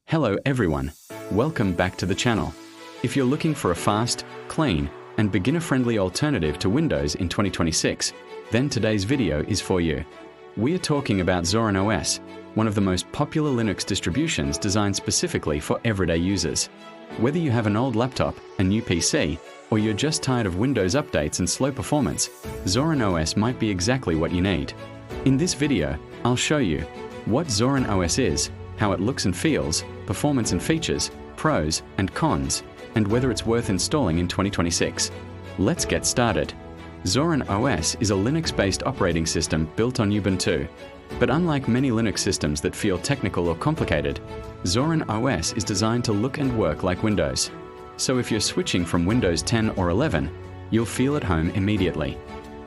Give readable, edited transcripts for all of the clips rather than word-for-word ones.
Hello everyone, welcome back to the channel. If you're looking for a fast, clean, and beginner-friendly alternative to Windows in 2026, then today's video is for you. We're talking about Zorin OS, one of the most popular Linux distributions designed specifically for everyday users. Whether you have an old laptop, a new PC, or you're just tired of Windows updates and slow performance, Zorin OS might be exactly what you need. In this video, I'll show you what Zorin OS is, how it looks and feels, performance and features, pros and cons, and whether it's worth installing in 2026. Let's get started. Zorin OS is a Linux-based operating system built on Ubuntu. But unlike many Linux systems that feel technical or complicated, Zorin OS is designed to look and work like Windows. So if you're switching from Windows 10 or 11, you'll feel at home immediately.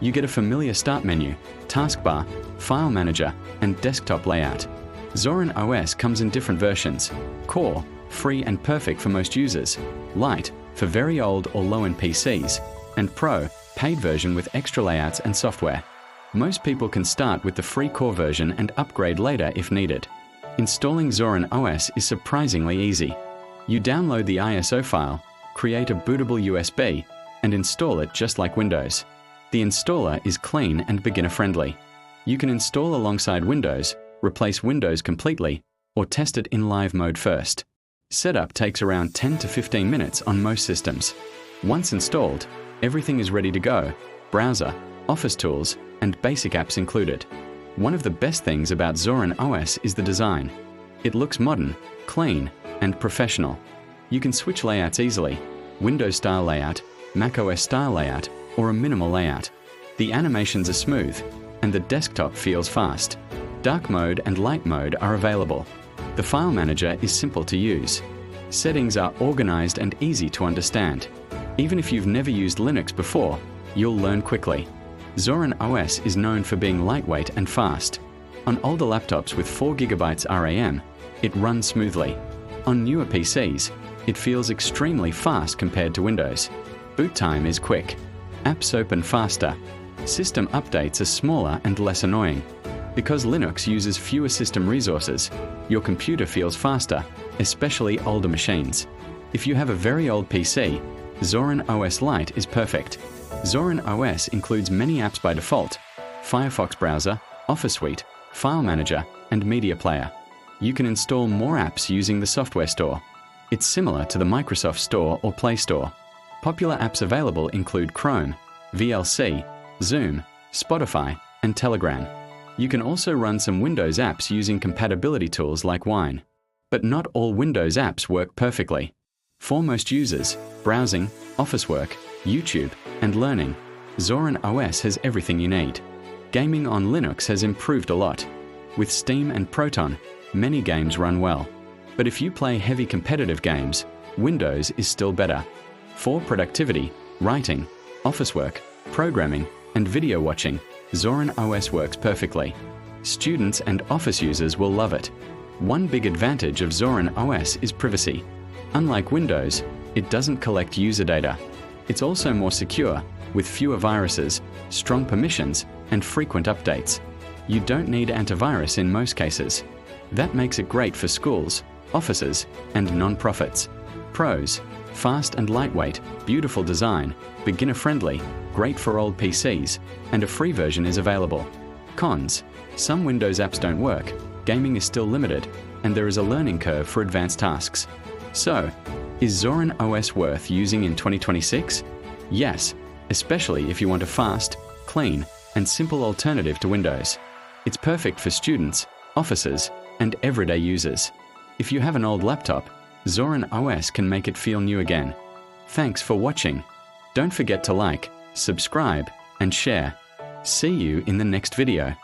You get a familiar start menu, taskbar, file manager, and desktop layout. Zorin OS comes in different versions: Core, free and perfect for most users; Lite, for very old or low-end PCs; and Pro, paid version with extra layouts and software. Most people can start with the free Core version and upgrade later if needed. Installing Zorin OS is surprisingly easy. You download the ISO file, create a bootable USB, and install it just like Windows. The installer is clean and beginner-friendly. You can install alongside Windows, replace Windows completely, or test it in live mode first. Setup takes around 10 to 15 minutes on most systems. Once installed, everything is ready to go: browser, office tools, and basic apps included. One of the best things about Zorin OS is the design. It looks modern, clean, and professional. You can switch layouts easily: Windows style layout, macOS style layout, or a minimal layout. The animations are smooth, and the desktop feels fast. Dark mode and light mode are available. The file manager is simple to use. Settings are organized and easy to understand. Even if you've never used Linux before, you'll learn quickly. Zorin OS is known for being lightweight and fast. On older laptops with 4 GB RAM, it runs smoothly. On newer PCs, it feels extremely fast compared to Windows. Boot time is quick. Apps open faster. System updates are smaller and less annoying. Because Linux uses fewer system resources, your computer feels faster, especially older machines. If you have a very old PC, Zorin OS Lite is perfect. Zorin OS includes many apps by default: Firefox browser, Office Suite, File Manager, and Media Player. You can install more apps using the software store. It's similar to the Microsoft Store or Play Store. Popular apps available include Chrome, VLC, Zoom, Spotify, and Telegram. You can also run some Windows apps using compatibility tools like Wine. But not all Windows apps work perfectly. For most users, browsing, office work, YouTube, and learning, Zorin OS has everything you need. Gaming on Linux has improved a lot. With Steam and Proton, many games run well. But if you play heavy competitive games, Windows is still better. For productivity, writing, office work, programming, and video watching, Zorin OS works perfectly. Students and office users will love it. One big advantage of Zorin OS is privacy. Unlike Windows, it doesn't collect user data. It's also more secure, with fewer viruses, strong permissions, and frequent updates. You don't need antivirus in most cases. That makes it great for schools, offices, and non-profits. Pros: fast and lightweight, beautiful design, beginner-friendly, great for old PCs, and a free version is available. Cons: some Windows apps don't work, gaming is still limited, and there is a learning curve for advanced tasks. So, is Zorin OS worth using in 2026? Yes, especially if you want a fast, clean, and simple alternative to Windows. It's perfect for students, offices, and everyday users. If you have an old laptop, Zorin OS can make it feel new again. Thanks for watching. Don't forget to like, subscribe, and share. See you in the next video.